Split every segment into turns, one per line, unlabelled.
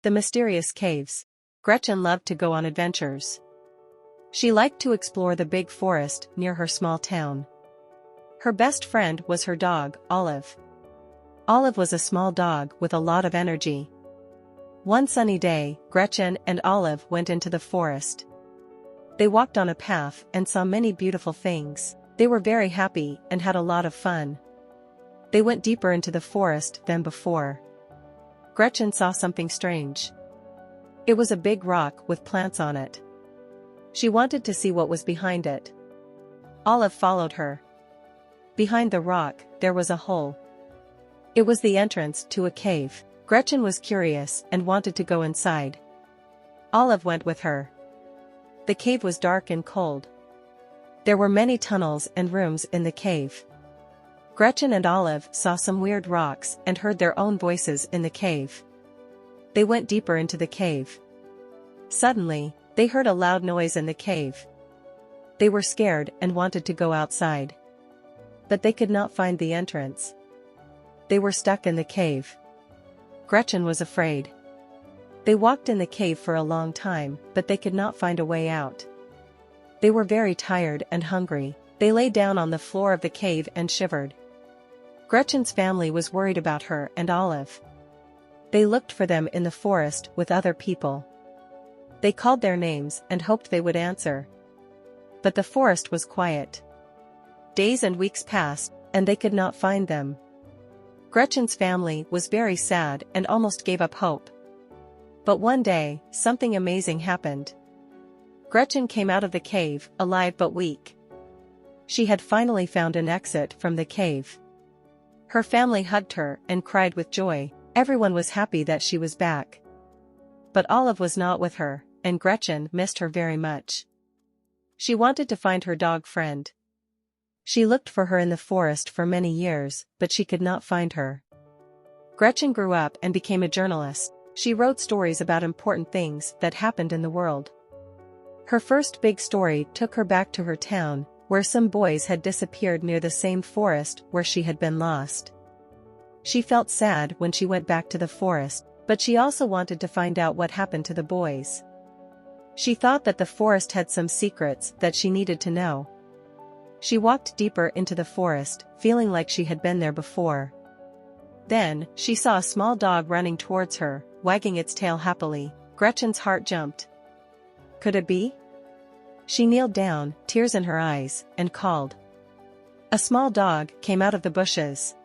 The mysterious caves. Gretchen loved to go on adventures. She liked to explore the big forest near her small town. Her best friend was her dog, Olive. Olive was a small dog with a lot of energy. One sunny day, Gretchen and Olive went into the forest. They walked on a path and saw many beautiful things. They were very happy and had a lot of fun. They went deeper into the forest than before. Gretchen saw something strange. It was a big rock with plants on it. She wanted to see what was behind it. Olive followed her. Behind the rock, there was a hole. It was the entrance to a cave. Gretchen was curious and wanted to go inside. Olive went with her. The cave was dark and cold. There were many tunnels and rooms in the cave. Gretchen and Olive saw some weird rocks and heard their own voices in the cave. They went deeper into the cave. Suddenly, they heard a loud noise in the cave. They were scared and wanted to go outside. But they could not find the entrance. They were stuck in the cave. Gretchen was afraid. They walked in the cave for a long time, but they could not find a way out. They were very tired and hungry. They lay down on the floor of the cave and shivered. Gretchen's family was worried about her and Olive. They looked for them in the forest with other people. They called their names and hoped they would answer. But the forest was quiet. Days and weeks passed, and they could not find them. Gretchen's family was very sad and almost gave up hope. But one day, something amazing happened. Gretchen came out of the cave, alive but weak. She had finally found an exit from the cave. Her family hugged her and cried with joy. Everyone was happy that she was back. But Olive was not with her, and Gretchen missed her very much. She wanted to find her dog friend. She looked for her in the forest for many years, but she could not find her. Gretchen grew up and became a journalist. She wrote stories about important things that happened in the world. Her first big story took her back to her town, where some boys had disappeared near the same forest where she had been lost. She felt sad when she went back to the forest, but she also wanted to find out what happened to the boys. She thought that the forest had some secrets that she needed to know. She walked deeper into the forest, feeling like she had been there before. Then, she saw a small dog running towards her, wagging its tail happily. Gretchen's heart jumped. Could it be? She kneeled down, tears in her eyes, and called. A small dog came out of the bushes.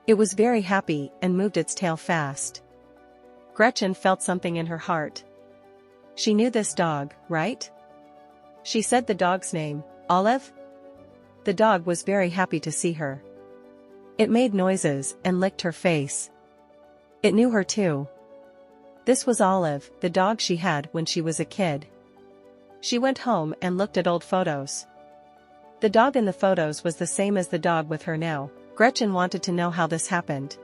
It was very happy and moved its tail fast. Gretchen felt something in her heart. She knew this dog, right? She said the dog's name, Olive. The dog was very happy to see her. It made noises and licked her face. It knew her too. This was Olive, the dog she had when she was a kid. She went home and looked at old photos. The dog in the photos was the same as the dog with her now. Gretchen wanted to know how this happened.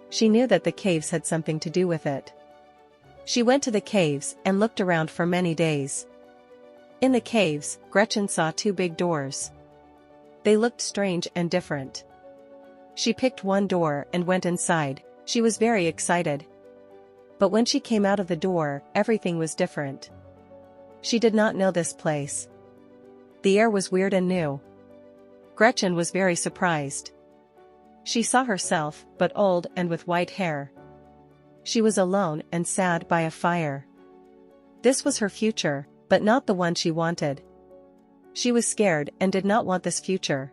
She knew that the caves had something to do with it. She went to the caves and looked around for many days. In the caves, Gretchen saw two big doors. They looked strange and different. She picked one door and went inside. She was very excited. But when she came out of the door, everything was different. She did not know this place. The air was weird and new. Gretchen was very surprised. She saw herself, but old and with white hair. She was alone and sad by a fire. This was her future, but not the one she wanted. She was scared and did not want this future.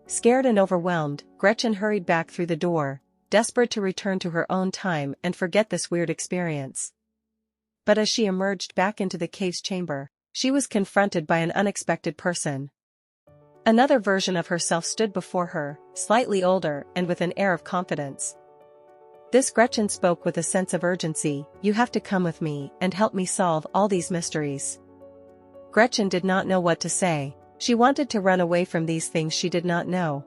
Scared and overwhelmed, Gretchen hurried back through the door, desperate to return to her own time and forget this weird experience. But as she emerged back into the cave's chamber, she was confronted by an unexpected person. Another version of herself stood before her, slightly older and with an air of confidence. This Gretchen spoke with a sense of urgency. You have to come with me and help me solve all these mysteries. Gretchen did not know what to say. She wanted to run away from these things she did not know.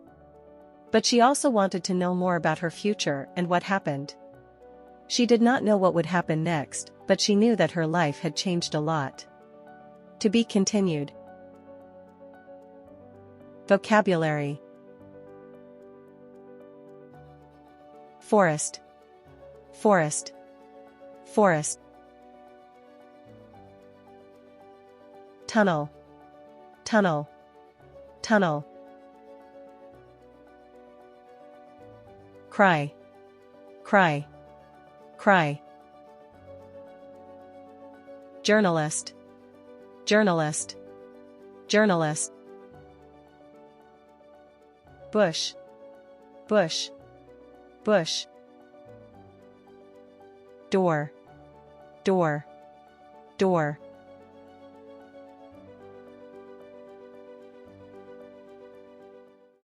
But she also wanted to know more about her future and what happened. She did not know what would happen next, but she knew that her life had changed a lot. To be continued. Vocabulary. Forest. Forest. forest, tunnel, tunnel, tunnel, cry, cry, cry, journalist, journalist, journalist, bush, bush, bush, door, door, door,